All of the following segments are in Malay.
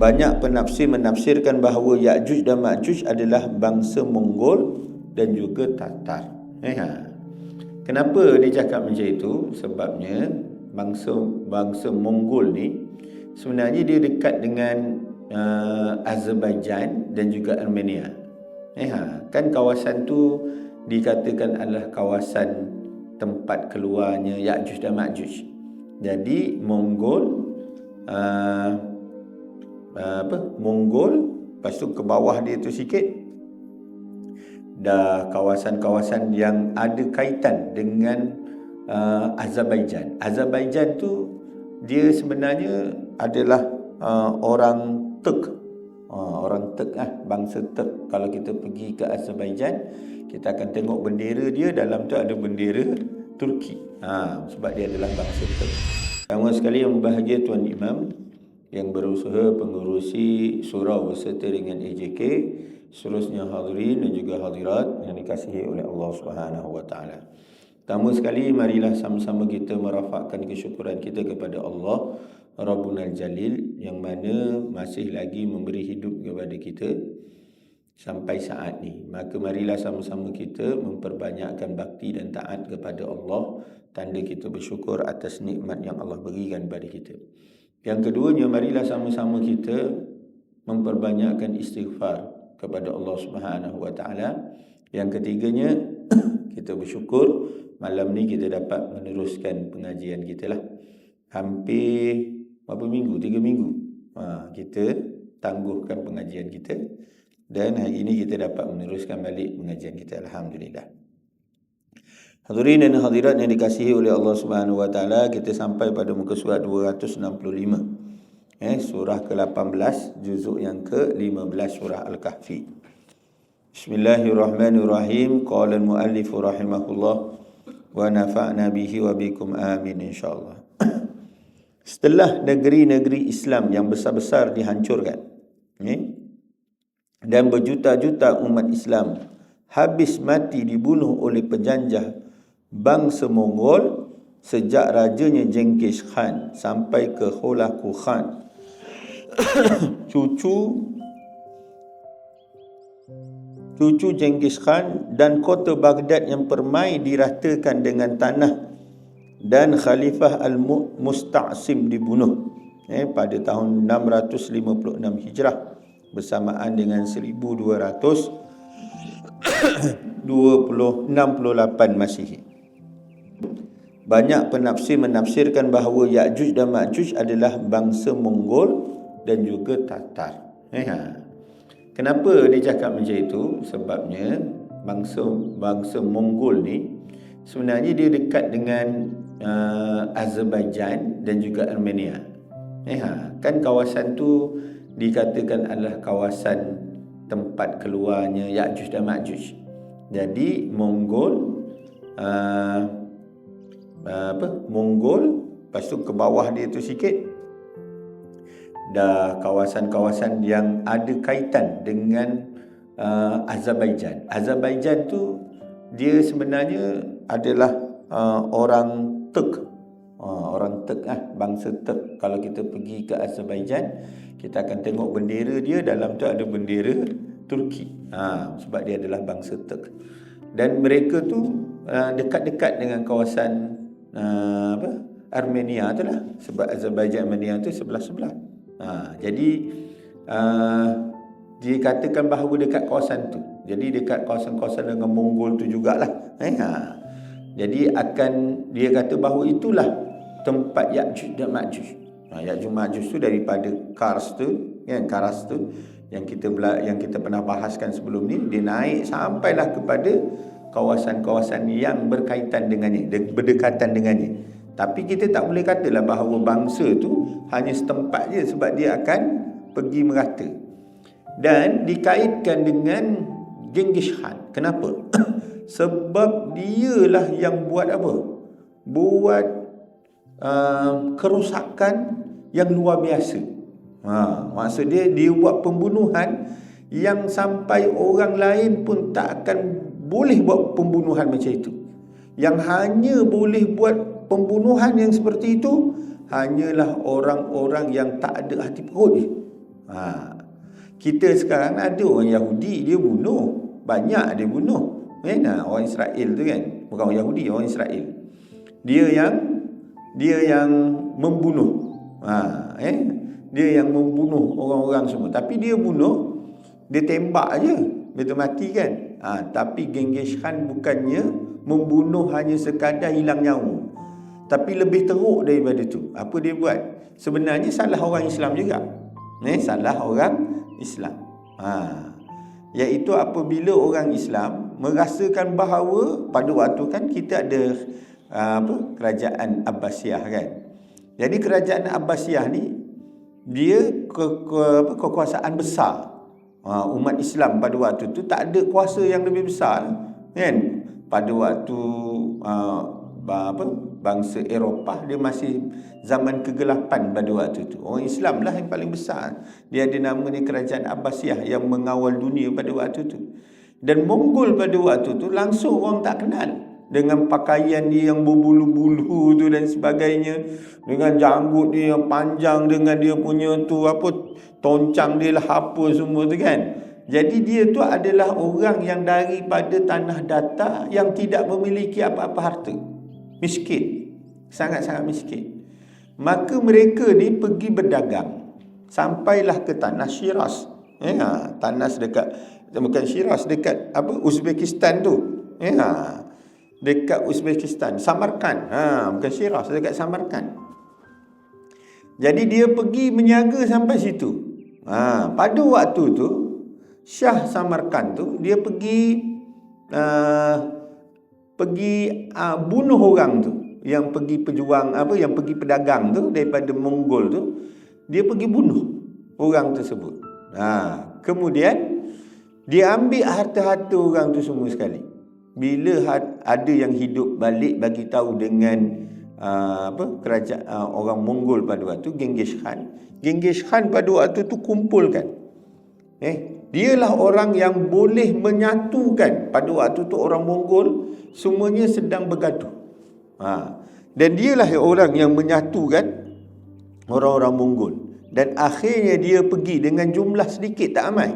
Banyak penafsir menafsirkan bahawa Ya'juj dan Ma'juj adalah bangsa Mongol dan juga Tatar. Kenapa dia cakap macam itu? Sebabnya bangsa Mongol ni sebenarnya dia dekat dengan Azerbaijan dan juga Armenia. Kan kawasan tu dikatakan adalah kawasan tempat keluarnya Ya'juj dan Ma'juj. Jadi Mongol Mongol, lepas tu ke bawah dia tu sikit dah kawasan-kawasan yang ada kaitan dengan Azerbaijan. Azerbaijan tu dia sebenarnya adalah orang Turk. Orang Turk bangsa Turk. Kalau kita pergi ke Azerbaijan, kita akan tengok bendera dia, dalam tu ada bendera Turki. Sebab dia adalah bangsa Turk. Pertama sekali yang berbahagia Tuan Imam yang berusaha pengurusi surau beserta dengan AJK, seterusnya hadirin dan juga hadirat yang dikasihi oleh Allah Subhanahu wa taala. Pertama sekali marilah sama-sama kita merafakkan kesyukuran kita kepada Allah Rabbunal Jalil yang mana masih lagi memberi hidup kepada kita sampai saat ni. Maka marilah sama-sama kita memperbanyakkan bakti dan taat kepada Allah, tanda kita bersyukur atas nikmat yang Allah berikan kepada kita. Yang keduanya, marilah sama-sama kita memperbanyakkan istighfar kepada Allah Subhanahu wa taala. Yang ketiganya, kita bersyukur malam ni kita dapat meneruskan pengajian kita lah. Hampir berapa minggu? 3 minggu. Kita tangguhkan pengajian kita dan hari ini kita dapat meneruskan balik pengajian kita, alhamdulillah. Hadirin dan hadirat yang dikasihi oleh Allah Subhanahu wa taala, kita sampai pada muka surat 265. Surah ke-18, juzuk yang ke-15 surah Al-Kahfi. Bismillahirrahmanirrahim. Qala al-muallif rahimahullah wa nafa'na bihi wa bikum amin insyaallah. Setelah negeri-negeri Islam yang besar-besar dihancurkan, dan berjuta-juta umat Islam habis mati dibunuh oleh penjajah bangsa Mongol sejak rajanya Genghis Khan sampai ke Hulagu Khan, cucu Genghis Khan, dan kota Baghdad yang permai diratakan dengan tanah, dan Khalifah Al-Musta'sim dibunuh pada tahun 656 Hijrah bersamaan dengan 1268 Masihi. Banyak penafsir menafsirkan bahawa Ya'juj dan Ma'juj adalah bangsa Mongol dan juga Tatar. Kenapa dia cakap macam itu? Sebabnya bangsa Mongol ni sebenarnya dia dekat dengan Azerbaijan dan juga Armenia. Kan kawasan tu dikatakan adalah kawasan tempat keluarnya Ya'juj dan Ma'juj. Jadi Mongol lepas tu ke bawah dia tu sikit dah kawasan-kawasan yang ada kaitan dengan Azerbaijan. Azerbaijan tu dia sebenarnya adalah orang Turk. Orang Turk bangsa Turk. Kalau kita pergi ke Azerbaijan, kita akan tengok bendera dia, dalam tu ada bendera Turki. Sebab dia adalah bangsa Turk. Dan mereka tu dekat-dekat dengan kawasan Armenia tu lah. Sebab Azerbaijan Armenia tu sebelah-sebelah. Jadi dia katakan bahawa dekat kawasan tu. Jadi dekat kawasan-kawasan dengan Mongol tu jugalah. Jadi dia kata bahawa itulah tempat Ya'juj dan Ma'juj. Ya'juj Ma'juj tu daripada Kars tu, Karas tu yang kita pernah bahaskan sebelum ni, dia naik sampailah kepada kawasan-kawasan yang berkaitan dengannya, berdekatan dengannya. Tapi kita tak boleh katalah bahawa bangsa tu hanya setempat je, sebab dia akan pergi merata. Dan dikaitkan dengan Genghis Khan. Kenapa? Sebab dialah yang buat apa? Buat kerosakan yang luar biasa. Maksud dia buat pembunuhan yang sampai orang lain pun tak akan boleh buat pembunuhan macam itu. Yang hanya boleh buat pembunuhan yang seperti itu hanyalah orang-orang yang tak ada hati perut je. Kita sekarang ada orang Yahudi, dia bunuh. Banyak dia bunuh. Orang Israel tu kan. Bukan orang Yahudi, orang Israel. Dia yang membunuh. Dia yang membunuh orang-orang semua. Tapi dia bunuh, dia tembak aje, betul mati kan. Tapi Genghis Khan bukannya membunuh hanya sekadar hilang nyawa, tapi lebih teruk daripada tu. Apa dia buat? Sebenarnya salah orang Islam juga. Salah orang Islam. Iaitu apabila orang Islam merasakan bahawa pada waktu kan kita ada kerajaan Abbasiyah kan. Jadi kerajaan Abbasiyah ni dia kekuasaan besar. Umat Islam pada waktu tu tak ada kuasa yang lebih besar kan. Pada waktu bangsa Eropah, dia masih zaman kegelapan pada waktu tu. Orang Islam lah yang paling besar. Dia ada nama ni kerajaan Abbasiyah yang mengawal dunia pada waktu tu. Dan Mongol pada waktu tu langsung orang tak kenal, dengan pakaian dia yang berbulu-bulu tu dan sebagainya, dengan janggut dia yang panjang, dengan dia punya tu toncang dia lah apa semua tu kan. Jadi dia tu adalah orang yang daripada tanah datar yang tidak memiliki apa-apa harta. Miskin. Sangat-sangat miskin. Maka mereka ni pergi berdagang. Sampailah ke tanah Shiraz. Tanah dekat, bukan Shiraz, dekat Uzbekistan tu. Dekat Uzbekistan, Samarkand. Bukan Shiraz, dekat Samarkand. Jadi dia pergi menyaga sampai situ. Pada waktu tu Shah Samarkand tu dia pergi bunuh orang tu, yang pergi pejuang yang pergi pedagang tu daripada Mongol tu, dia pergi bunuh orang tersebut. Kemudian dia ambil harta-harta orang tu semua sekali. Bila ada yang hidup balik bagi tahu dengan kerajaan orang Mongol pada waktu, Genghis Khan pada waktu tu kumpulkan. Dialah orang yang boleh menyatukan. Pada waktu tu orang Mongol semuanya sedang bergaduh. Dan dialah orang yang menyatukan orang-orang Mongol. Dan akhirnya dia pergi dengan jumlah sedikit, tak ramai.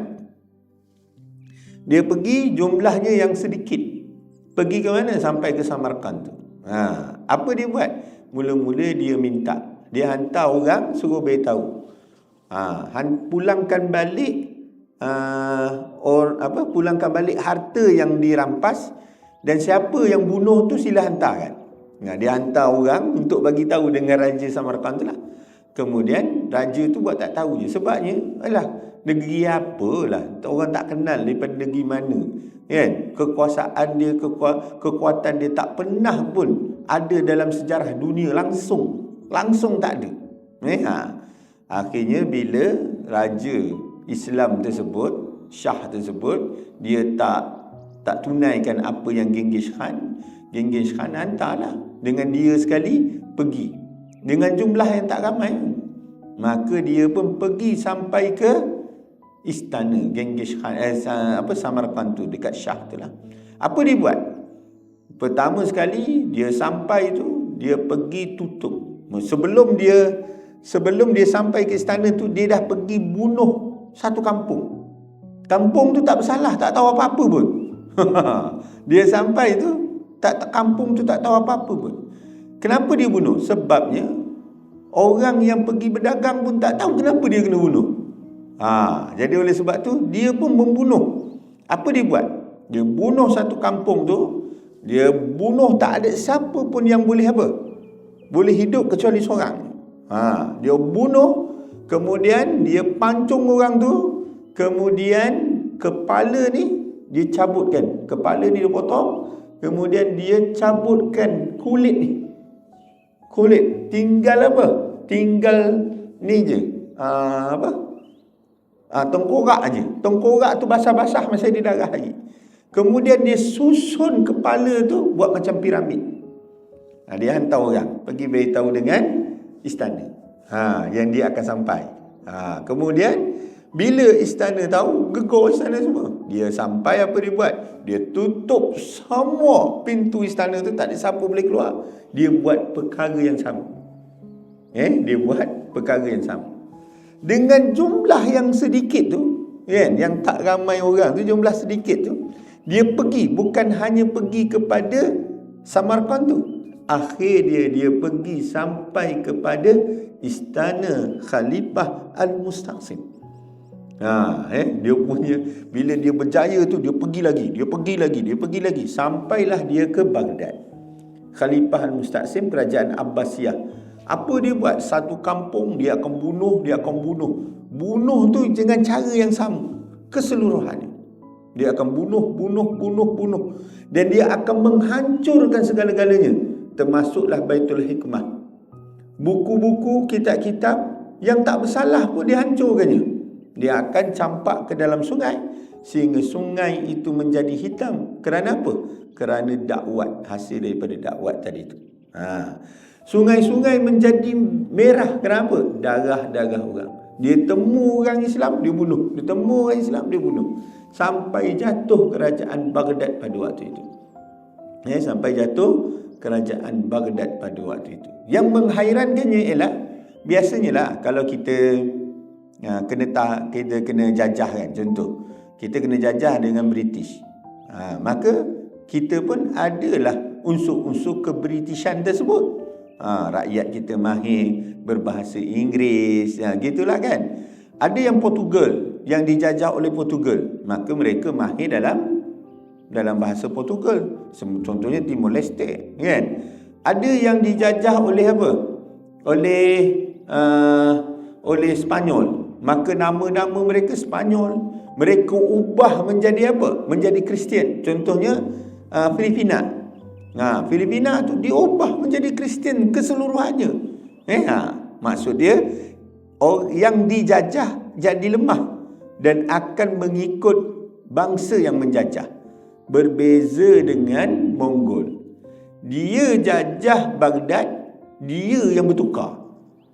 Dia pergi jumlahnya yang sedikit. Pergi ke mana? Sampai ke Samarkand tu. Apa dia buat? Mula-mula dia minta, dia hantar orang suruh beritahu, pulangkan balik pulangkan balik harta yang dirampas, dan siapa yang bunuh tu sila hantarkan. Dia hantar orang untuk bagi tahu dengan Raja Samarkand tu lah. Kemudian raja tu buat tak tahu je. Sebabnya negeri apalah, orang tak kenal daripada negeri mana kan. Kekuasaan dia, kekuatan dia tak pernah pun ada dalam sejarah dunia langsung tak ada. Akhirnya bila raja Islam tersebut, Shah tersebut, dia tak tunaikan apa yang Genghis Khan hantarlah dengan dia sekali pergi dengan jumlah yang tak ramai. Maka dia pun pergi sampai ke istana Genghis Khan, Samarkand tu, dekat Shah tu lah. Apa dia buat? Pertama sekali dia sampai tu, dia pergi tutup. Sebelum dia sampai ke istana tu, dia dah pergi bunuh satu kampung. Kampung tu tak bersalah, tak tahu apa-apa pun. Dia sampai tu, kampung tu tak tahu apa-apa pun. Kenapa dia bunuh? Sebabnya orang yang pergi berdagang pun tak tahu kenapa dia kena bunuh. Jadi oleh sebab tu dia pun membunuh. Apa dia buat? Dia bunuh satu kampung tu. Dia bunuh, tak ada siapa pun yang boleh hidup kecuali seorang. Dia bunuh, kemudian dia pancung orang tu, kemudian kepala ni dia cabutkan. Kepala ni dia potong, kemudian dia cabutkan kulit ni. Kulit tinggal tinggal ni je. Tengkorak aje. Tengkorak tu basah-basah masih di darah lagi. Kemudian dia susun kepala tu buat macam piramid. Dia hantar orang pergi beritahu dengan istana. Yang dia akan sampai. Kemudian Bila istana tahu, gegar istana semua. Dia sampai apa dia buat? Dia tutup semua pintu istana tu, tak ada siapa boleh keluar. Dia buat perkara yang sama. Dia buat perkara yang sama. Dengan jumlah yang sedikit tu, yang tak ramai orang tu, jumlah sedikit tu, dia pergi, bukan hanya pergi kepada Samarkand tu. Akhir dia pergi sampai kepada istana Khalifah Al-Mustaqsim. Dia punya, bila dia berjaya tu, dia pergi lagi, sampailah dia ke Baghdad. Khalifah Al-Mustaqsim, kerajaan Abbasiyah. Apa dia buat? Satu kampung dia akan bunuh. Bunuh tu dengan cara yang sama, keseluruhannya. Dia akan bunuh. Dan dia akan menghancurkan segala-galanya, termasuklah Baitul Hikmah. Buku-buku, kitab-kitab yang tak bersalah pun dihancurkannya. Dia akan campak ke dalam sungai, sehingga sungai itu menjadi hitam. Kerana apa? Kerana dakwat, hasil daripada dakwat tadi itu. Sungai-sungai menjadi merah. Kenapa? Darah-darah orang. Dia temu orang Islam, dia bunuh. Sampai jatuh kerajaan Baghdad pada waktu itu. Sampai jatuh kerajaan Baghdad pada waktu itu. Yang menghairankannya ialah, biasanya lah kalau kita kena jajah kan, contoh kita kena jajah dengan British, maka kita pun adalah unsur-unsur kebritishan tersebut. Rakyat kita mahir berbahasa Inggeris, gitulah kan. Ada yang Portugal, yang dijajah oleh Portugal, maka mereka mahir dalam bahasa Portugal. Contohnya Timor Leste, kan. Ada yang dijajah oleh apa? Oleh Spanyol, maka nama-nama mereka Spanyol. Mereka ubah menjadi apa? Menjadi Kristian. Contohnya Filipina. Filipina tu diubah menjadi Kristian keseluruhannya. Maksud dia, yang dijajah jadi lemah dan akan mengikut bangsa yang menjajah. Berbeza dengan Mongol. Dia jajah Baghdad, dia yang bertukar.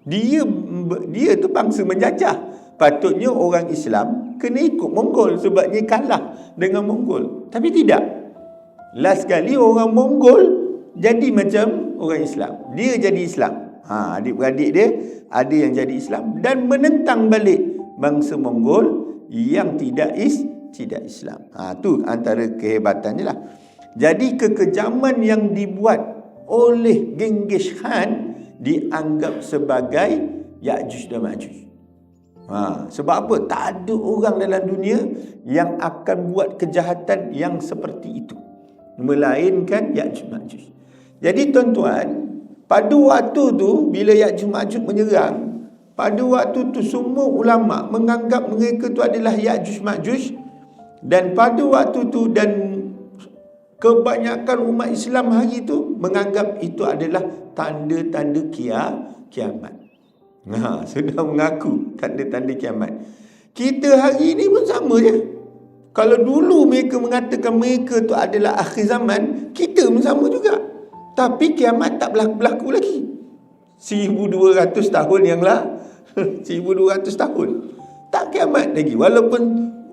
Dia tu bangsa menjajah. Patutnya orang Islam kena ikut Mongol, sebabnya kalah dengan Mongol. Tapi tidak. Last kali orang Mongol jadi macam orang Islam. Dia jadi Islam. Adik-beradik dia ada yang jadi Islam dan menentang balik bangsa Mongol yang tidak Islam. Tu antara kehebatannya lah. Jadi kekejaman yang dibuat oleh Genghis Khan dianggap sebagai Ya'juj dan Ma'juj. Sebab apa? Tak ada orang dalam dunia yang akan buat kejahatan yang seperti itu, melainkan Ya'juj Ma'juj. Jadi tuan-tuan, pada waktu tu bila Ya'juj Ma'juj menyerang, pada waktu tu semua ulama menganggap mereka tu adalah Ya'juj Ma'juj. Dan pada waktu tu, dan kebanyakan umat Islam hari itu menganggap itu adalah tanda-tanda kiamat. Sudah mengaku tanda-tanda kiamat. Kita hari ini pun sama je. Kalau dulu mereka mengatakan mereka tu adalah akhir zaman, kita pun sama juga. Tapi kiamat tak berlaku lagi. 1200 tahun yang lah. 1200 tahun. Tak kiamat lagi. Walaupun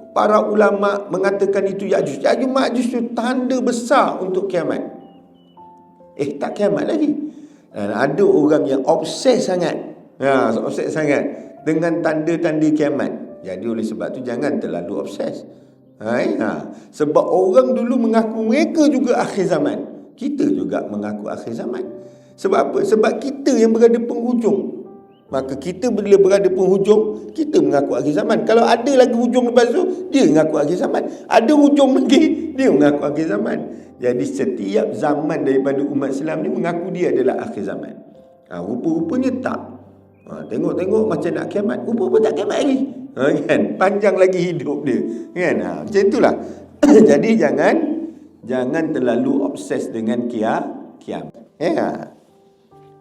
para ulama mengatakan itu Ya'juj Ma'juj itu tanda besar untuk kiamat. Tak kiamat lagi. Dan ada orang yang obses sangat. Obses sangat dengan tanda-tanda kiamat. Jadi oleh sebab tu jangan terlalu obses. Sebab orang dulu mengaku mereka juga akhir zaman. Kita juga mengaku akhir zaman. Sebab apa? Sebab kita yang berada penghujung. Maka kita bila berada penghujung, kita mengaku akhir zaman. Kalau ada lagi hujung lepas tu, dia mengaku akhir zaman. Ada hujung lagi, dia mengaku akhir zaman. Jadi setiap zaman daripada umat Islam ni mengaku dia adalah akhir zaman. Rupa-rupanya tak. Tengok-tengok macam nak kiamat, rupa-rupa tak kiamat lagi. Kan? Panjang lagi hidup dia. Kan? Macam itulah. Jadi jangan terlalu obses dengan kiamat.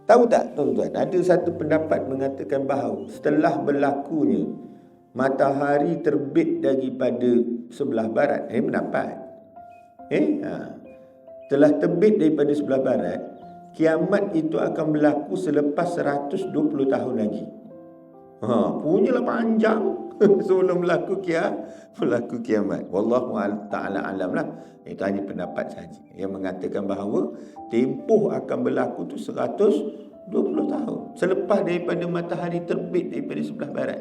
Tahu tak tuan-tuan, ada satu pendapat mengatakan bahawa setelah berlakunya matahari terbit daripada sebelah barat, pendapat. Telah terbit daripada sebelah barat, kiamat itu akan berlaku selepas 120 tahun lagi. Punyalah panjang. sebelum berlaku kiamat. Wallahu ta'ala alam lah. Itu hanya pendapat saja yang mengatakan bahawa tempoh akan berlaku tu 120 tahun selepas daripada matahari terbit daripada sebelah barat.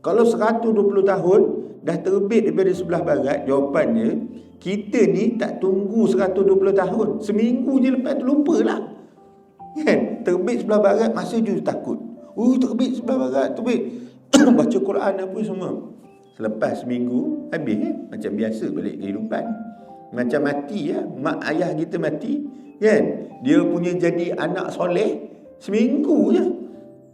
Kalau 120 tahun dah terbit daripada sebelah barat, jawapannya kita ni tak tunggu 120 tahun. Seminggu je lepas tu lupalah. Kan? Terbit sebelah barat masa je takut. Terbit sebelah barat, terbit. Baca Quran apa semua. Selepas seminggu habis macam biasa balik kehidupan. Macam mati mak ayah kita mati, kan? Dia punya jadi anak soleh seminggu je.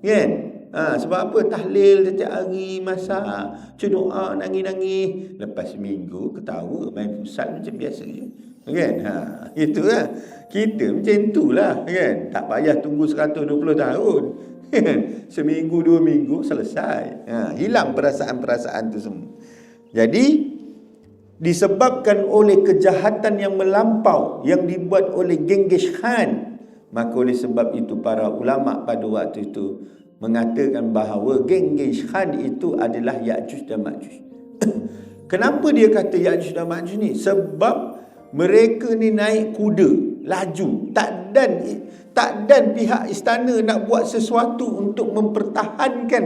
Kan? Sebab apa? Tahlil setiap hari, masak, baca doa, nangis-nangis. Lepas seminggu ketawa, main futsal macam biasa je. Kan? Itulah. Kita macam itulah, kan? Tak payah tunggu 120 tahun. Seminggu, 2 minggu selesai. Hilang perasaan-perasaan tu semua. Jadi disebabkan oleh kejahatan yang melampau yang dibuat oleh Genghis Khan, maka oleh sebab itu para ulama pada waktu itu mengatakan bahawa Genghis Khan itu adalah Ya'juj dan Ma'juj. Kenapa dia kata Ya'juj dan Ma'juj ni? Sebab mereka ni naik kuda, laju, tak dan pihak istana nak buat sesuatu untuk mempertahankan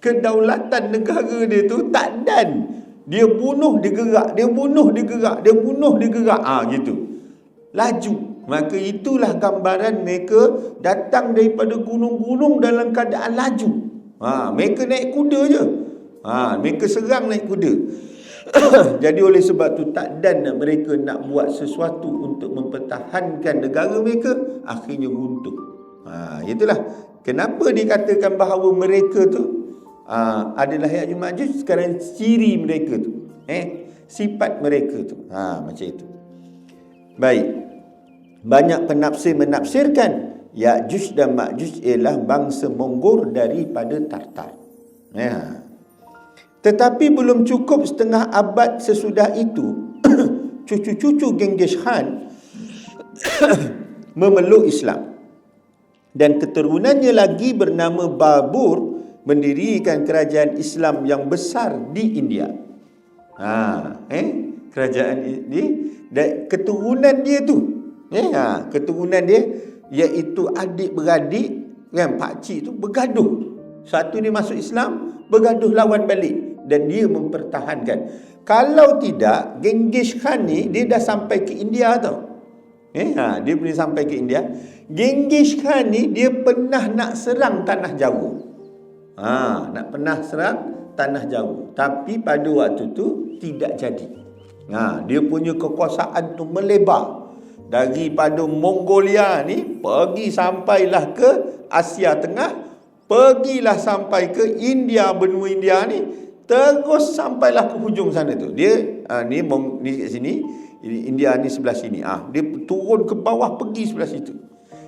kedaulatan negara dia tu, tak dan. Dia bunuh, dia gerak, dia bunuh, dia gerak, dia bunuh, dia gerak. Gitu. Laju. Maka itulah gambaran mereka datang daripada gunung-gunung dalam keadaan laju. Mereka naik kuda je. Mereka serang naik kuda. Jadi oleh sebab tu tak dan mereka nak buat sesuatu untuk mempertahankan negara mereka, akhirnya runtuh. Itulah kenapa dikatakan bahawa mereka tu adalah Ya'juj Ma'juj. Sekarang ciri mereka tu, sifat mereka tu, macam itu. Baik. Banyak penafsir menafsirkan Ya'juj dan Ma'juj ialah bangsa Mongol daripada Tartar. Tetapi belum cukup setengah abad sesudah itu cucu-cucu Genghis Khan memeluk Islam, dan keturunannya lagi bernama Babur mendirikan kerajaan Islam yang besar di India. Kerajaan di keturunan dia tu, keturunan dia iaitu adik-beradik, kan, pakcik tu bergaduh. Satu ni masuk Islam, bergaduh lawan balik, dan dia mempertahankan. Kalau tidak, Genghis Khan ni dia dah sampai ke India tau. Dia boleh sampai ke India. Genghis Khan ni dia pernah nak serang tanah Jawa. Nak pernah serang tanah Jawa, tapi pada waktu tu tidak jadi. Dia punya kekuasaan tu melebar daripada Mongolia ni, pergi sampailah ke Asia Tengah, pergilah sampai ke India, benua India ni, terus sampailah ke hujung sana tu. Dia ni kat sini, India ni sebelah sini. Dia turun ke bawah, pergi sebelah situ.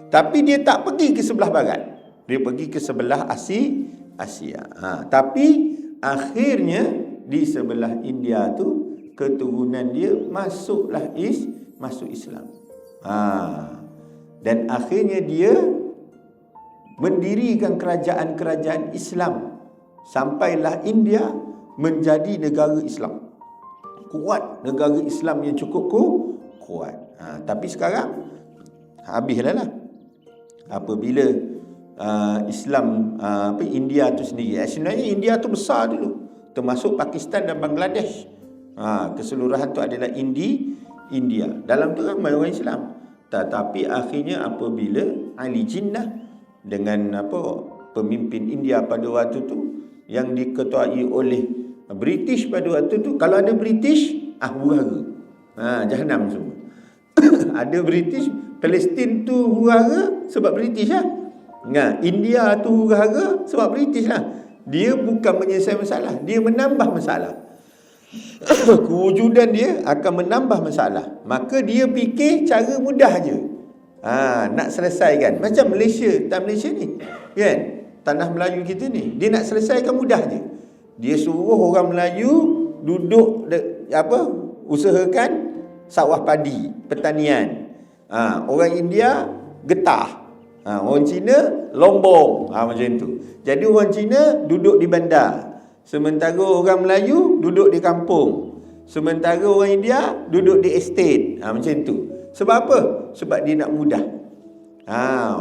Tapi dia tak pergi ke sebelah barat. Dia pergi ke sebelah Asia. Tapi akhirnya di sebelah India tu keturunan dia masuk Islam. Dan akhirnya dia mendirikan kerajaan-kerajaan Islam, sampailah India menjadi negara Islam kuat, negara Islam yang cukup kuat. Tapi sekarang habislah apabila Islam India tu sendiri. Sebenarnya India tu besar dulu, termasuk Pakistan dan Bangladesh. Keseluruhan tu adalah India. Dalam tu ramai orang Islam. Tetapi akhirnya apabila Ali Jinnah dengan pemimpin India pada waktu tu yang diketuai oleh British pada waktu tu, kalau ada British, huru-hara. Jahanam semua. Ada British, Palestin tu huru-hara sebab British lah. India tu huru-hara sebab British lah. Dia bukan menyelesaikan masalah, dia menambah masalah. Kewujudan dia akan menambah masalah. Maka dia fikir cara mudah je, nak selesaikan. Macam Malaysia, Malaysia ni, kan, tanah Melayu kita ni, dia nak selesaikan mudah je. Dia suruh orang Melayu duduk usahakan sawah padi, pertanian. Orang India getah, orang Cina lombong, macam tu. Jadi orang Cina duduk di bandar, Sementara orang Melayu duduk di kampung. Sementara orang India duduk di estate. Macam tu. Sebab apa? Sebab dia nak mudah.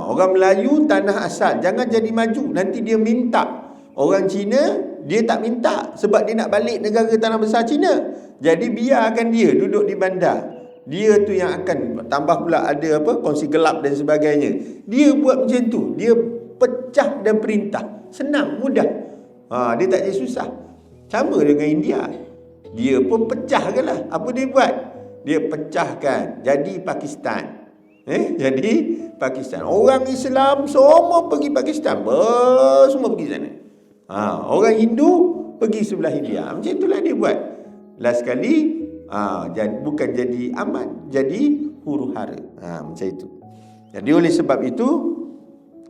Orang Melayu tanah asal, jangan jadi maju, nanti dia minta. Orang Cina dia tak minta sebab dia nak balik negara tanah besar Cina. Jadi biarkan dia duduk di bandar. Dia tu yang akan tambah pula ada kongsi gelap dan sebagainya. Dia buat macam tu. Dia pecah dan perintah. Senang, mudah. Dia tak jadi susah. Sama dengan India. Dia pun pecahkan lah. Apa dia buat? Dia pecahkan. Jadi Pakistan. Jadi Pakistan. Orang Islam semua pergi Pakistan. Semua pergi sana. Orang Hindu pergi sebelah India. Macam itulah dia buat. Last sekali, bukan jadi aman, jadi huru-hara. Macam itu. Jadi oleh sebab itu,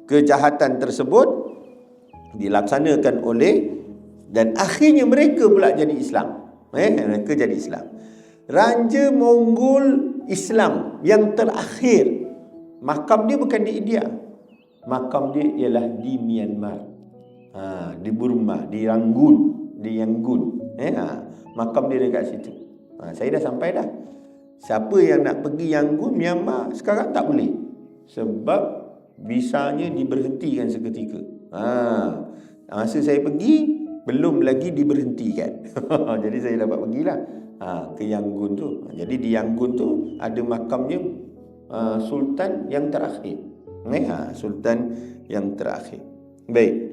kejahatan tersebut dilaksanakan oleh, dan akhirnya mereka pula jadi Islam. Mereka jadi Islam. Raja Mongol Islam yang terakhir, makam dia bukan di India. Makam dia ialah di Myanmar. Di Burma, di Yangon. Makam dia dekat situ. Saya dah sampai dah. Siapa yang nak pergi Yangon, Myanmar, sekarang tak boleh. Sebab visanya diberhentikan seketika. Masa saya pergi, belum lagi diberhentikan. Jadi saya dapat pergilah ke Yangon tu. Jadi di Yangon tu ada makamnya Sultan yang terakhir. Sultan yang terakhir. Baik.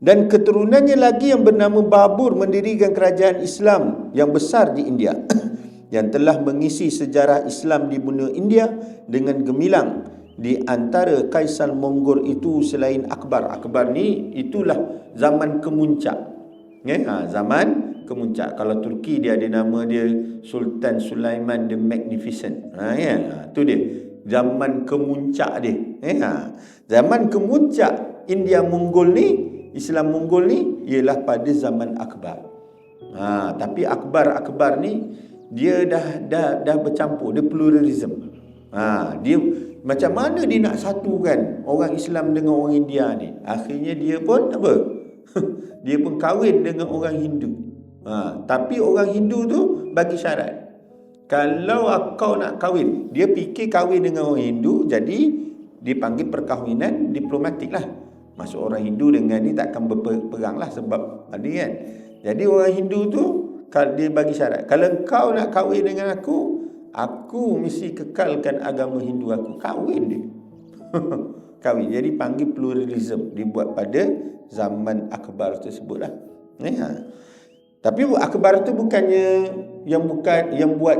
Dan keturunannya lagi yang bernama Babur mendirikan kerajaan Islam yang besar di India yang telah mengisi sejarah Islam di benua India dengan gemilang. Di antara kaisar Mongol itu selain Akbar. Akbar ni itulah zaman kemuncak. Zaman kemuncak. Kalau Turki dia ada nama dia Sultan Sulaiman the Magnificent. Tu dia. Zaman kemuncak dia. Zaman kemuncak India Mongol ni, Islam Mongol ni ialah pada zaman Akbar. Tapi Akbar ni dia dah bercampur, dia pluralism. Dia macam mana dia nak satukan orang Islam dengan orang India ni? Akhirnya dia pun apa? Dia pun kahwin dengan orang Hindu. Tapi orang Hindu tu bagi syarat. Kalau kau nak kahwin, dia fikir kahwin dengan orang Hindu, jadi dipanggil perkahwinan diplomatik lah. Masuk orang Hindu dengan ni takkan berperang lah sebab ada kan. Jadi orang Hindu tu dia bagi syarat. Kalau kau nak kahwin dengan aku mesti kekalkan agama Hindu aku. Kahwin dia. Kahwin. Jadi panggil pluralism. Dibuat pada zaman Akbar tersebut lah. Tapi Akbar tu bukannya yang buat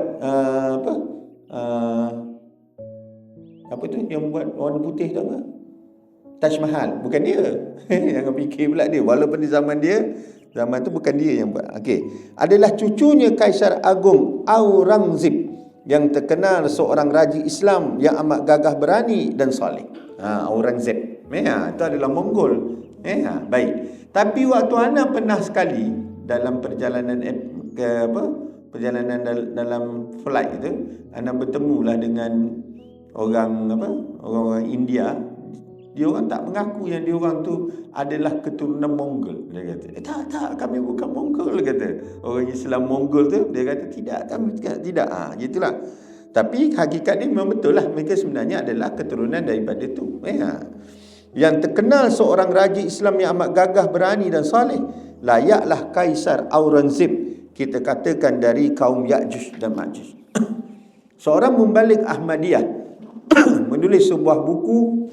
apa tu yang buat warna putih tu apa? Taj Mahal, bukan dia. Jangan fikir pula dia. Walaupun di zaman tu bukan dia yang buat. Okey. Adalah cucunya Kaisar Agung Aurangzeb yang terkenal seorang raja Islam yang amat gagah berani dan soleh. Aurangzeb. Itu adalah Mongol. Baik. Tapi waktu ana pernah sekali dalam perjalanan dalam flight itu, ana bertemulah dengan orang India. Dia orang tak mengaku yang dia orang tu adalah keturunan Mongol. Dia kata, tak, kami bukan Mongol, kata. Orang Islam Mongol tu, dia kata, kami tidak. Gitulah. Tapi hakikat ni memang betul lah. Mereka sebenarnya adalah keturunan daripada tu. Yang terkenal seorang raja Islam yang amat gagah, berani dan soleh. Layaklah Kaisar Aurangzeb, kita katakan dari kaum Ya'juj dan Ma'juj. Seorang membalik Ahmadiyah menulis sebuah buku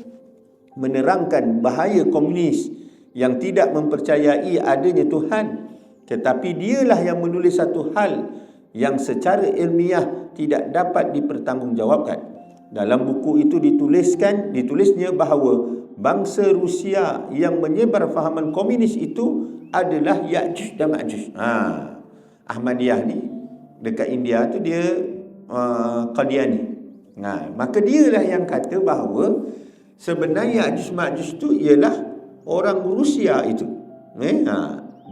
menerangkan bahaya komunis yang tidak mempercayai adanya Tuhan, tetapi dialah yang menulis satu hal yang secara ilmiah tidak dapat dipertanggungjawabkan. Dalam buku itu ditulisnya bahawa bangsa Rusia yang menyebar fahaman komunis itu adalah Ya'juj dan Ma'juj. Ahmadiyah ni dekat India tu dia Qadiani. Maka dialah yang kata bahawa sebenarnya Ya'juj Ma'juj tu ialah orang Rusia itu.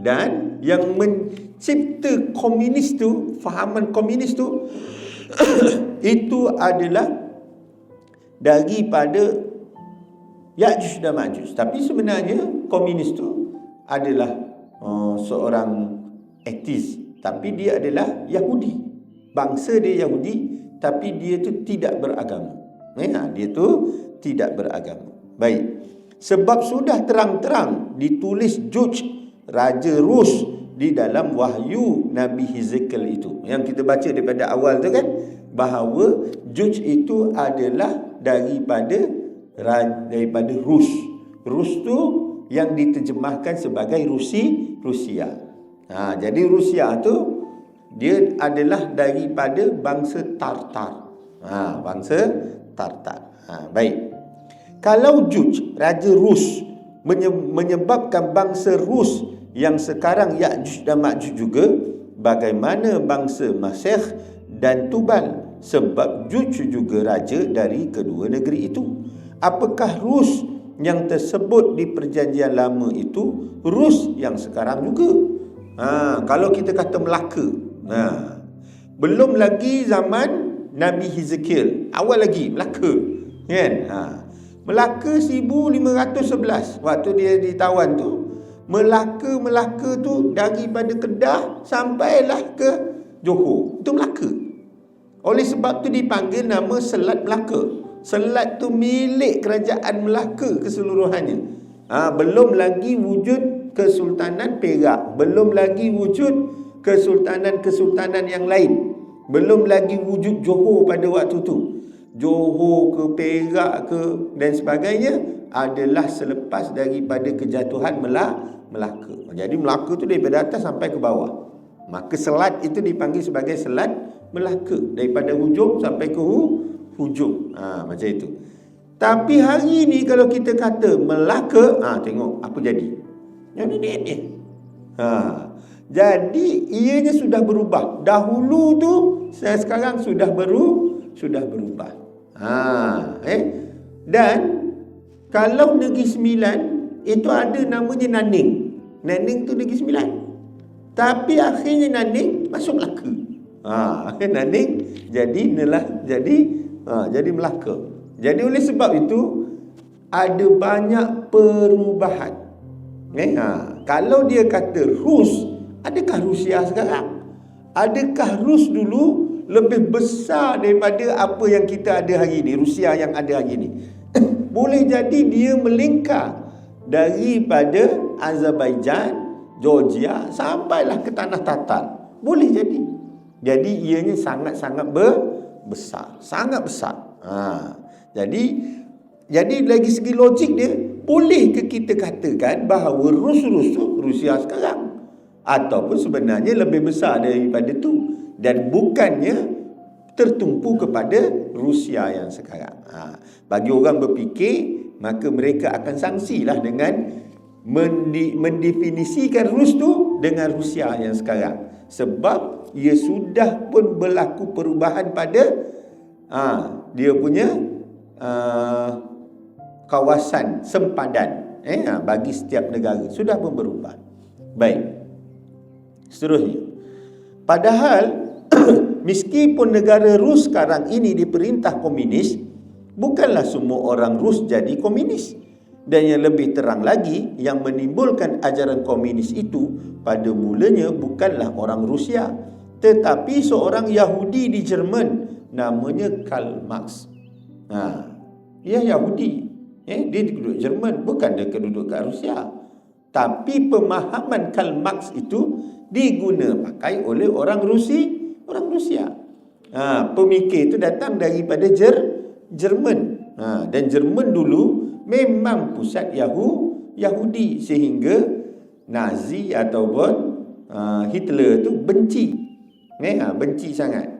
Dan yang mencipta komunis tu, fahaman komunis tu itu adalah daripada Ya'juj dan Ma'juj. Tapi sebenarnya komunis tu adalah seorang ateis, tapi dia adalah Yahudi. Bangsa dia Yahudi, tapi dia tu tidak beragama. Dia tu tidak beragama. Baik. Sebab sudah terang-terang ditulis Juj, Raja Rus, di dalam wahyu Nabi Hezekiel itu. Yang kita baca daripada awal tu kan, bahawa Juj itu adalah daripada Rus. Rus tu yang diterjemahkan sebagai Rusia. Jadi Rusia tu dia adalah daripada bangsa Tartar. Bangsa Tartar. Baik. Kalau Juj, Raja Rus, menyebabkan bangsa Rus yang sekarang Ya'juj dan Ma'juj juga, bagaimana bangsa Masih dan Tubal, sebab Juj juga raja dari kedua negeri itu. Apakah Rus yang tersebut di perjanjian lama itu Rus yang sekarang juga? Kalau kita kata Melaka, belum lagi zaman Nabi Hezekiel, awal lagi Melaka, kan? Melaka 1511 waktu dia ditawan tu, Melaka tu daripada Kedah sampailah ke Johor, itu Melaka. Oleh sebab tu dipanggil nama Selat Melaka. Selat tu milik kerajaan Melaka keseluruhannya. Belum lagi wujud Kesultanan Perak, belum lagi wujud kesultanan-kesultanan yang lain, belum lagi wujud Johor pada waktu tu. Johor ke Perak ke dan sebagainya adalah selepas daripada kejatuhan Melaka. Jadi Melaka tu daripada atas sampai ke bawah. Maka selat itu dipanggil sebagai Selat Melaka, daripada hujung sampai ke hujung. Macam itu. Tapi hari ni kalau kita kata Melaka, tengok apa jadi. Ni. Jadi ianya sudah berubah. Dahulu tu sekarang sudah berubah. Dan kalau Negeri Sembilan itu ada namanya Naning. Naning tu Negeri Sembilan. Tapi akhirnya Naning masuk Melaka. Naning jadi Melaka. Jadi oleh sebab itu ada banyak perubahan. Kalau dia kata Rus, adakah Rusia sekarang? Adakah Rus dulu lebih besar daripada apa yang kita ada hari ini, Rusia yang ada hari ini? Boleh jadi dia melingkar daripada Azerbaijan, Georgia sampailah ke tanah Tatar. Boleh jadi. Jadi ianya sangat-sangat besar, sangat besar. Jadi dari segi logik dia, boleh ke kita katakan bahawa Rus tu Rusia sekarang, ataupun sebenarnya lebih besar daripada tu, dan bukannya tertumpu kepada Rusia yang sekarang. Bagi orang berfikir, maka mereka akan sangsilah dengan mendefinisikan Rus tu dengan Rusia yang sekarang. Sebab ia sudah pun berlaku perubahan pada dia punya kawasan sempadan bagi setiap negara. Sudah pun berubah. Baik. Seterusnya. Padahal meskipun negara Rus sekarang ini diperintah komunis, bukanlah semua orang Rus jadi komunis. Dan yang lebih terang lagi, yang menimbulkan ajaran komunis itu pada mulanya bukanlah orang Rusia, tetapi seorang Yahudi di Jerman namanya Karl Marx. Dia Yahudi. Dia duduk Jerman, bukan dia duduk kat Rusia. Tapi pemahaman Karl Marx itu diguna pakai oleh orang Rusia. Pemikir itu datang daripada Jerman. Dan Jerman dulu memang pusat Yahudi, sehingga Nazi ataupun Hitler tu benci. Benci sangat.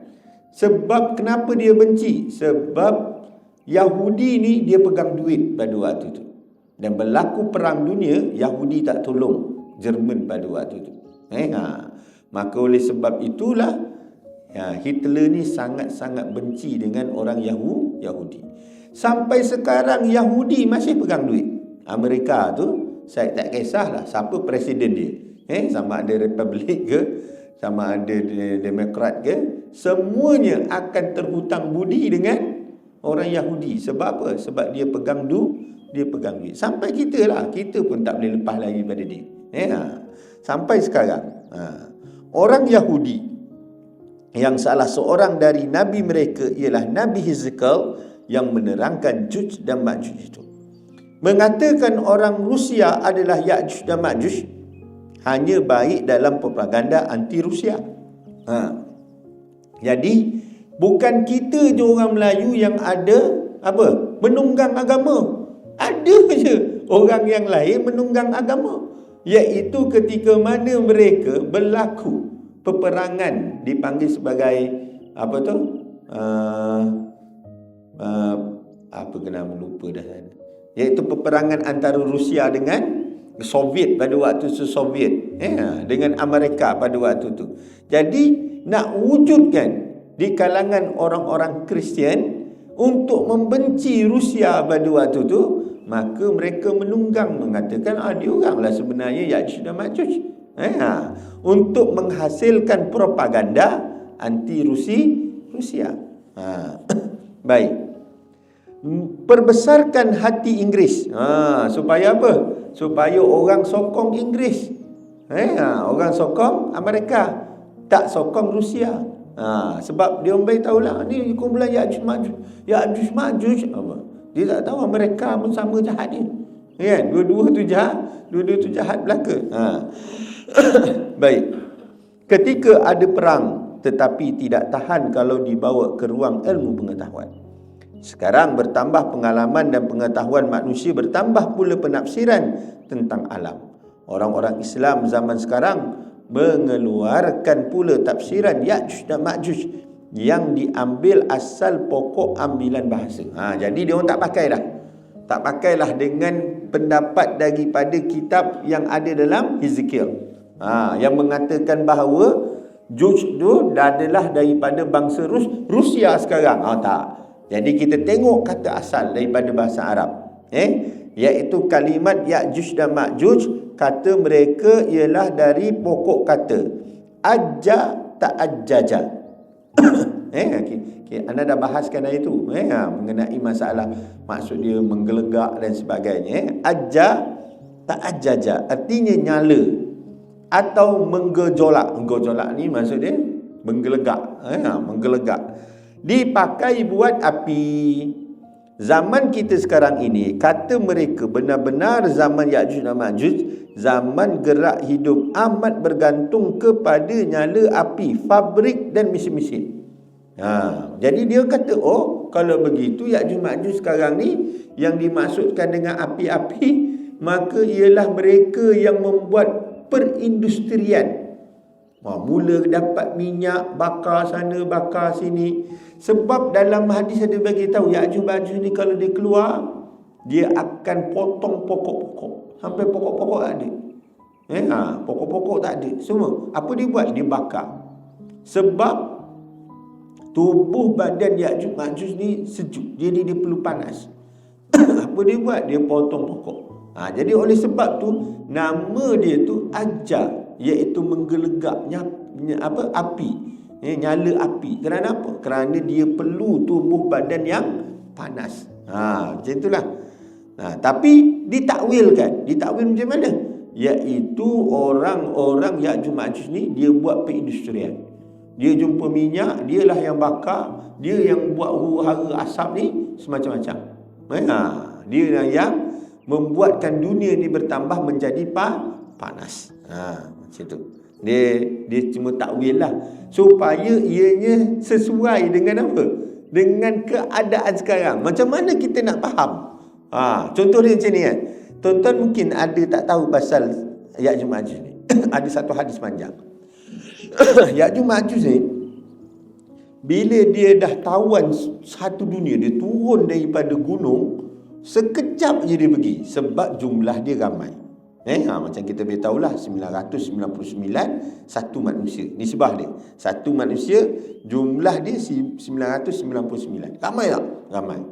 Sebab kenapa dia benci? Sebab Yahudi ni dia pegang duit pada waktu tu. Dan berlaku perang dunia, Yahudi tak tolong Jerman pada waktu tu. Maka oleh sebab itulah Hitler ni sangat-sangat benci dengan orang Yahudi. Sampai sekarang Yahudi masih pegang duit. Amerika tu saya tak kisahlah siapa presiden dia. Sama ada Republik ke, sama ada Demokrat ke, semuanya akan terhutang budi dengan orang Yahudi. Sebab apa? Sebab dia pegang duit. Sampai kita pun tak boleh lepas lagi pada dia. Sampai sekarang. Orang Yahudi yang salah seorang dari nabi mereka ialah Nabi Hezekiel yang menerangkan Juj dan Majuj itu. Mengatakan orang Rusia adalah Ya'juj dan Majuj hanya baik dalam propaganda anti Rusia. Jadi bukan kita je orang Melayu yang ada menunggang agama. Ada je orang yang lain menunggang agama, iaitu ketika mana mereka berlaku peperangan, dipanggil sebagai lupa dah, iaitu peperangan antara Rusia dengan Soviet pada waktu itu, Soviet dengan Amerika pada waktu itu. Jadi nak wujudkan di kalangan orang-orang Kristian untuk membenci Rusia pada waktu itu, maka mereka menunggang, mengatakan dia oranglah sebenarnya Ya'juj dan Ma'juj, untuk menghasilkan propaganda anti Rusia. Baik. Perbesarkan hati Inggeris. Supaya apa? Supaya orang sokong Inggeris. Orang sokong Amerika, tak sokong Rusia. Sebab dia orang tahulah ni kumpulan Ya'juj Ma'juj. Dia tak tahu mereka pun sama jahat dia. Kan? Dua-dua tu jahat belaka. Baik. Ketika ada perang tetapi tidak tahan kalau dibawa ke ruang ilmu pengetahuan. Sekarang bertambah pengalaman dan pengetahuan manusia, bertambah pula penafsiran tentang alam. Orang-orang Islam zaman sekarang mengeluarkan pula tafsiran Ya'juj dan Ma'juj yang diambil asal pokok ambilan bahasa. Jadi dia orang tak pakailah dengan pendapat daripada kitab yang ada dalam Hezekiel, yang mengatakan bahawa Juj itu adalah daripada bangsa Rusia sekarang. Tak. Jadi kita tengok kata asal daripada bahasa Arab, iaitu kalimat Ya'juj dan Ma'juj, kata mereka ialah dari pokok kata ajja ta'ajjaja. Anda dah bahaskan hari itu mengenai masalah maksud dia menggelegak dan sebagainya. Ajja ta'ajjaja artinya nyala atau menggejolak. Menggejolak ni maksud dia menggelegak, menggelegak. Dipakai buat api. Zaman kita sekarang ini, kata mereka benar-benar zaman Ya'juj dan Ma'juj, zaman gerak hidup amat bergantung kepada nyala api, fabrik dan mesin-mesin. Jadi dia kata, kalau begitu Ya'juj Ma'juj sekarang ni yang dimaksudkan dengan api-api, maka ialah mereka yang membuat perindustrian. Mula dapat minyak, bakar sana, bakar sini. Sebab dalam hadis ada bagi tahu Ya'juj Ma'juj ni kalau dia keluar, dia akan potong pokok-pokok. Sampai pokok-pokok tak ada. Pokok-pokok tak ada. Semua. Apa dia buat? Dia bakar. Sebab tubuh badan Ya'juj Ma'juj ni sejuk. Jadi dia perlu panas. Apa dia buat? Dia potong pokok. Jadi oleh sebab tu nama dia tu Ajja, iaitu menggelegaknya api, nyala api. Kerana apa? Kerana dia perlu tubuh badan yang panas. Macam itulah. Tapi ditakwilkan. Ditakwil macam mana? Iaitu orang-orang Ya'juj Ma'juj ni dia buat perindustrian. Dia jumpa minyak, dialah yang bakar, dia yang buat huru-hara asap ni semacam-macam. Dia yang membuatkan dunia ni bertambah menjadi panas. Macam tu. Dia cuma takwil lah supaya ianya sesuai dengan apa? Dengan keadaan sekarang. Macam mana kita nak faham? Contoh dia macam ni kan. Tuan-tuan mungkin ada tak tahu pasal Ya'juj Ma'juj ni. Ada satu hadis panjang. Ya'juj Ma'juj ni, bila dia dah tawan satu dunia, dia turun daripada gunung, sekejap je dia pergi. Sebab jumlah dia ramai. Macam kita boleh tahulah 999 satu manusia. Nisbah dia. Satu manusia, jumlah dia 999. Ramai tak? Ramai.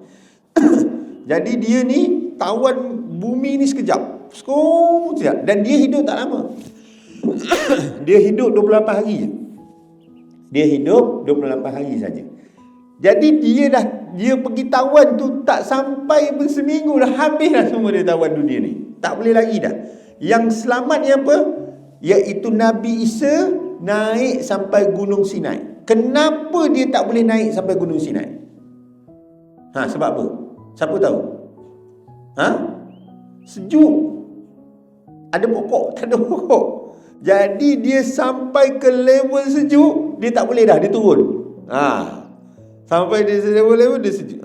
Jadi dia ni tawan bumi ni sekejap. Sekejap. Dan dia hidup tak lama. Dia hidup 28 hari je. Dia hidup 28 hari saja. Jadi dia pergi tawan tu tak sampai pun seminggu dah habis dah semua dia tawan dunia ni. Tak boleh lagi dah. Yang selamat ni apa? iaitu Nabi Isa naik sampai Gunung Sinai. Kenapa dia tak boleh naik sampai Gunung Sinai? Sebab apa? Siapa tahu? Sejuk. Ada pokok? Tak ada pokok. Jadi dia sampai ke level sejuk, dia tak boleh dah, dia turun. Sampai dia level dia sejuk.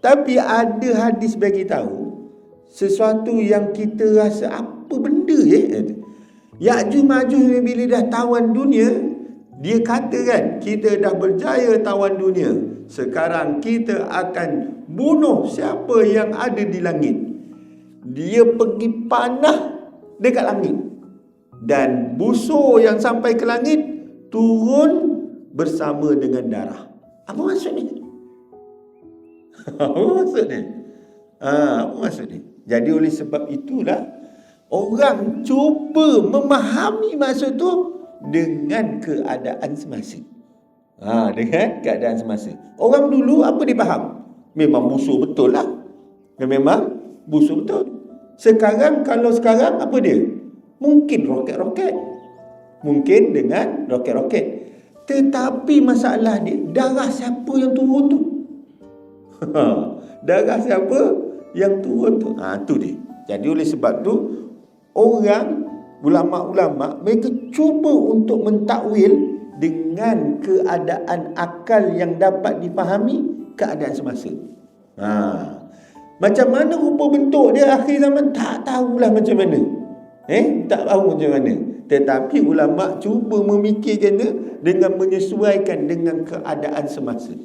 Tapi ada hadis bagi tahu sesuatu yang kita rasa apa benda Ya'juj Ma'juj bila dah tawan dunia, dia katakan kita dah berjaya tawan dunia. Sekarang kita akan bunuh siapa yang ada di langit. Dia pergi panah dekat langit. Dan busur yang sampai ke langit turun bersama dengan darah. Apa maksud ni? Apa maksud ni? Apa maksud ni? Jadi oleh sebab itulah orang cuba memahami maksud tu dengan keadaan semasa. Dengan keadaan semasa. Orang dulu apa dia faham? Memang busur betul lah. Memang busur betul. Sekarang kalau sekarang apa dia? Mungkin roket-roket. Mungkin dengan roket-roket. Tetapi masalah dia, darah siapa yang turun tu? Darah siapa yang turun tu? Tu dia. Jadi oleh sebab tu, orang, ulama-ulama, mereka cuba untuk mentakwil dengan keadaan akal yang dapat dipahami keadaan semasa. Macam mana rupa bentuk dia akhir zaman, tak tahulah macam mana. Tak tahu macam mana. Tetapi ulama cuba memikirkan dia dengan menyesuaikan dengan keadaan semasa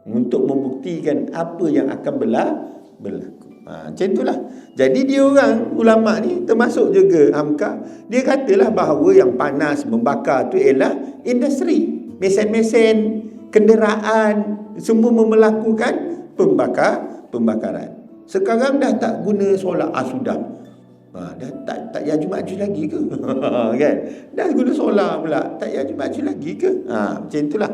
untuk membuktikan apa yang akan berlaku. Macam itulah. Jadi dia orang ulama ni termasuk juga Hamka, dia katalah bahawa yang panas membakar tu ialah industri, mesin-mesin, kenderaan, semua melakukan pembakaran. Sekarang dah tak guna solar. Sudah. Dah tak Ya'juj Ma'juj lagi ke? Kan? Dah guna solar pula. Tak Ya'juj Ma'juj lagi ke? Macam itulah.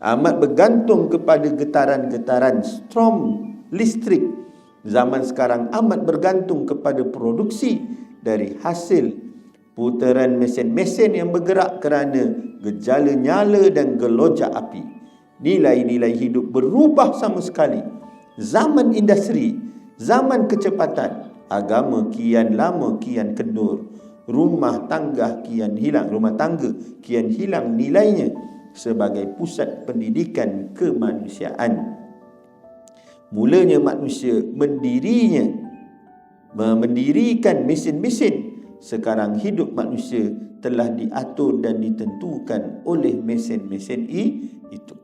Amat bergantung kepada getaran-getaran strom listrik. Zaman sekarang amat bergantung kepada produksi dari hasil putaran mesin-mesin yang bergerak kerana gejala nyala dan gelojak api. Nilai-nilai hidup berubah sama sekali. Zaman industri, zaman kecepatan, agama kian lama kian kendur. Rumah tangga kian hilang nilainya sebagai pusat pendidikan kemanusiaan. Mulanya manusia mendirikan mesin-mesin. Sekarang hidup manusia telah diatur dan ditentukan oleh mesin-mesin itu.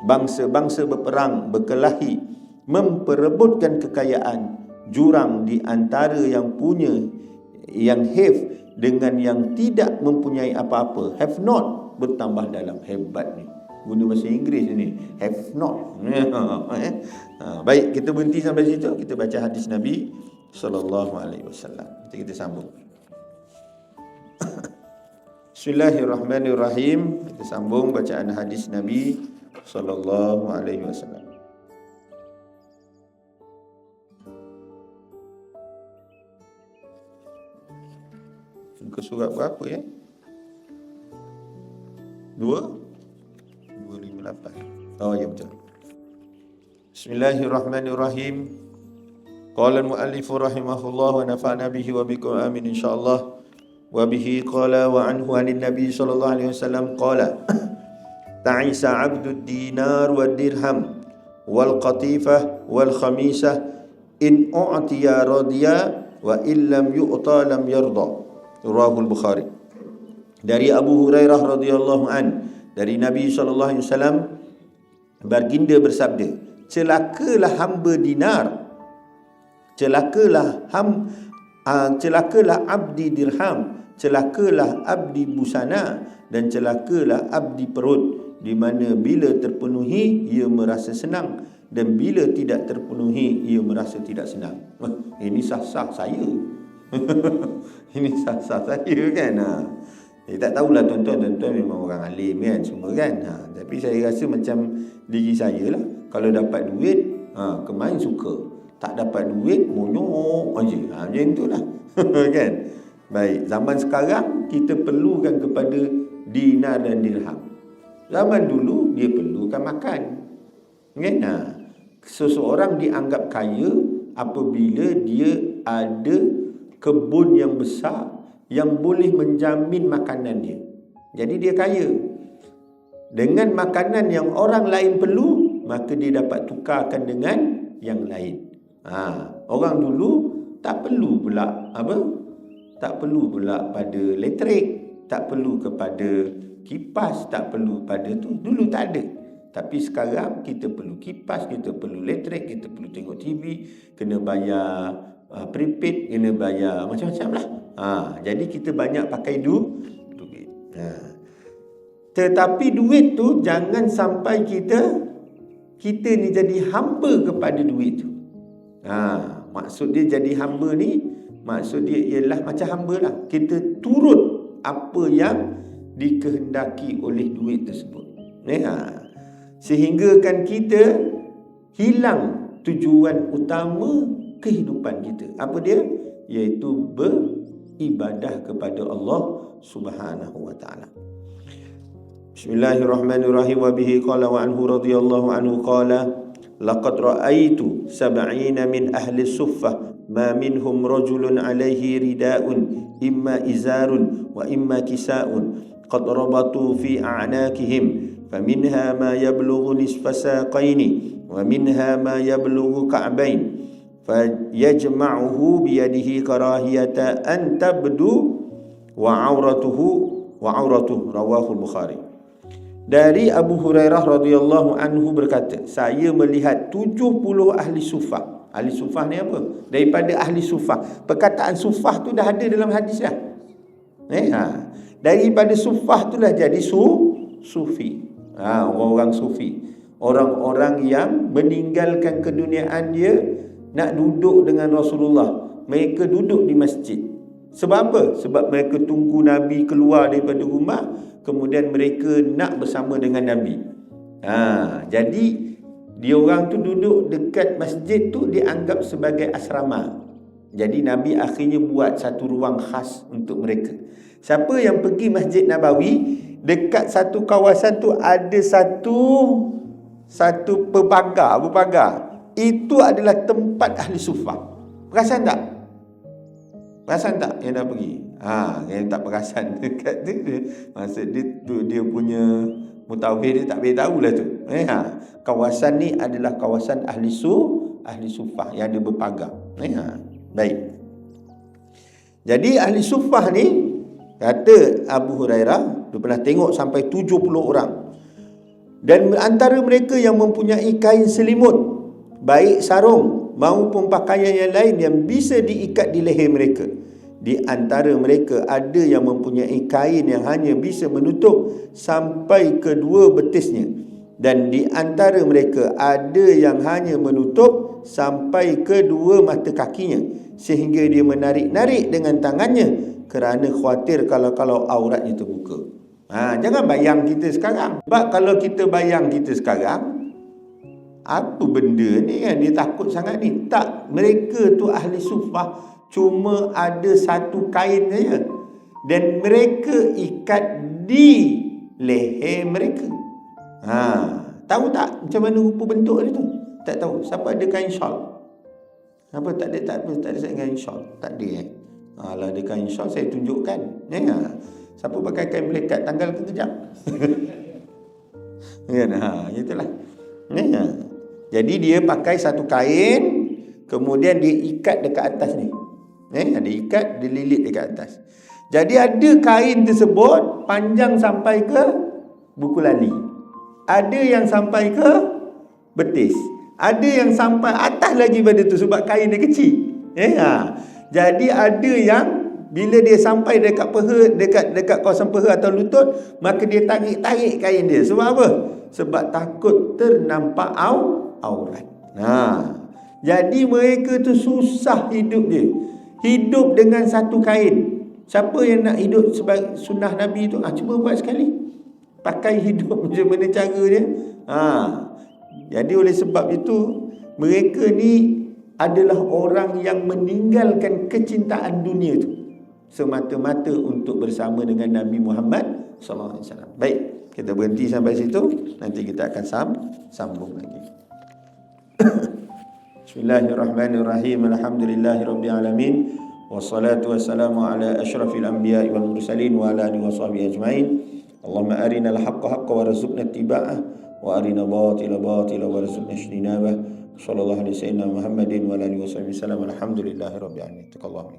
Bangsa-bangsa berperang, berkelahi, memperebutkan kekayaan. Jurang di antara yang punya, yang have dengan yang tidak mempunyai apa-apa, have not, bertambah dalam. Hebat ni. Guna bahasa Inggeris ni, have not. Baik, kita berhenti sampai situ. Kita baca hadis Nabi SAW. Nanti kita sambung. Bismillahirrahmanirrahim. Kita sambung bacaan hadis Nabi SAW. Muka surat berapa ya? 258. Oh ya, betul. Bismillahirrahmanirrahim. Qala al-muallif rahimahullah wa nafa'na bihi wa bikum amin insyaallah. Wa bihi qala wa anhu anin nabi sallallahu alaihi wasallam qala ta'isa 'abdud dinar wad dirham wal qatifah wal khamisah in u'tiya radiya wa illam yu'ta lam yarda. Rawahul Bukhari. Dari Abu Hurairah radhiyallahu an, dari Nabi sallallahu alaihi wasallam baginda bersabda, celakalah hamba dinar, celakalah abdi dirham, celakalah abdi busana, dan celakalah abdi perut, di mana bila terpenuhi ia merasa senang dan bila tidak terpenuhi ia merasa tidak senang. Ini sah-sah saya. Ini sah-sah saya kan. Tak tahulah tuan-tuan memang orang alim kan semua kan. Tapi saya rasa macam diri saya lah. Kalau dapat duit, kemain suka. Tak dapat duit, monyok aja. Macam itulah. Kan. Baik, zaman sekarang kita perlukan kepada dinar dan dirham. Zaman dulu dia perlukan makan. Kan? Seseorang dianggap kaya apabila dia ada kebun yang besar yang boleh menjamin makanan dia. Jadi dia kaya. Dengan makanan yang orang lain perlu, maka dia dapat tukarkan dengan yang lain. Orang dulu tak perlu pula tak perlu pula pada elektrik, tak perlu kepada kipas, tak perlu pada tu. Dulu tak ada. Tapi sekarang kita perlu kipas, kita perlu elektrik, kita perlu tengok TV, kena bayar prepaid, kena bayar macam-macam lah. Jadi kita banyak pakai duit. Tetapi duit tu jangan sampai kita ni jadi hamba kepada duit tu. Maksud dia jadi hamba ni, maksud dia ialah macam hamba lah. Kita turut apa yang dikehendaki oleh duit tersebut. Sehinggakan kita hilang tujuan utama kehidupan kita. Apa dia? Iaitu beribadah kepada Allah Subhanahu wa taala. Bismillahirrahmanirrahim. Wa bihi qala wa anhu radhiyallahu anhu qala laqad ra'aitu 70 min ahli suffah ma minhum rajulun alaihi ridaun imma izarun wa imma kisaun qad rabatu fi a'naqihim faminha ma yablughu nisfa saqaini wa minha ma yablughu ka'bain fayajma'uhu biyadihi karahiyata an tabdu wa auratuhu rawahu Bukhari. Dari Abu Hurairah radhiyallahu anhu berkata, saya melihat 70 ahli sufah. Ahli sufah ni apa? Daripada ahli sufah. Perkataan sufah tu dah ada dalam hadis dah. Daripada sufah tu dah jadi sufi. Orang-orang sufi. Orang-orang yang meninggalkan keduniaan dia, nak duduk dengan Rasulullah. Mereka duduk di masjid. Sebab apa? Sebab mereka tunggu Nabi keluar daripada rumah, kemudian mereka nak bersama dengan Nabi. Jadi dia orang tu duduk dekat masjid tu dianggap sebagai asrama. Jadi Nabi akhirnya buat satu ruang khas untuk mereka. Siapa yang pergi Masjid Nabawi, dekat satu kawasan tu ada satu berpagar. Itu adalah tempat ahli sufah. Perasan tak? Perasan tak yang dah pergi? Yang tak perasan dekat tu, maksud dia tu dia punya mutawif dia tak boleh tahulah tu. Kawasan ni adalah kawasan ahli sufah yang ada berpagar. Baik. Jadi ahli sufah ni, kata Abu Hurairah, dia pernah tengok sampai 70 orang. Dan antara mereka yang mempunyai kain selimut, baik sarung maupun pakaian yang lain yang bisa diikat di leher mereka. Di antara mereka ada yang mempunyai kain yang hanya bisa menutup sampai kedua betisnya. Dan di antara mereka ada yang hanya menutup sampai kedua mata kakinya, sehingga dia menarik-narik dengan tangannya kerana khawatir kalau auratnya terbuka. Jangan bayang kita sekarang. Sebab kalau kita bayang kita sekarang, apa benda ni kan, dia takut sangat ni. Tak, mereka tu ahli sufah cuma ada satu kain saja, dan mereka ikat di leher mereka. Tahu tak macam mana rupa bentuk dia tu? Tak tahu. Siapa ada kain shawl? Apa tak ada kain shawl? Tak ada Kalau ada kain shawl saya tunjukkan. Siapa pakai kain melekat tanggal kejap? Itulah. Jadi dia pakai satu kain, kemudian dia ikat dekat atas ni. Dia ikat, dia lilit dekat atas. Jadi ada kain tersebut panjang sampai ke buku lali. Ada yang sampai ke betis. Ada yang sampai atas lagi pada tu sebab kain dia kecil. Jadi ada yang bila dia sampai dekat peha, dekat kawasan peha atau lutut, maka dia tarik kain dia. Sebab apa? Sebab takut ternampak aurat. Jadi mereka tu susah hidup dia. Hidup dengan satu kain. Siapa yang nak hidup sebagai sunnah Nabi tu, cuba buat sekali. Pakai hidup macam mana cara dia. Jadi oleh sebab itu, mereka ni adalah orang yang meninggalkan kecintaan dunia tu. semata-mata untuk bersama dengan Nabi Muhammad SAW. Baik, kita berhenti sampai situ. Nanti kita akan sambung lagi. Bismillahirrahmanirrahim. Alhamdulillahirabbil alamin. Wassalatu wassalamu ala asyrafil anbiya'i wal mursalin wa ala alihi washabihi ajmain. Allahumma arinal haqqa haqqan warzuqna ittiba'ah wa arina batila batila warzuqna ijtinabah. Sallallahu alaihi wasallam Muhammadin wa ala alihi wasallam. Alhamdulillahirabbil alamin. Takallahu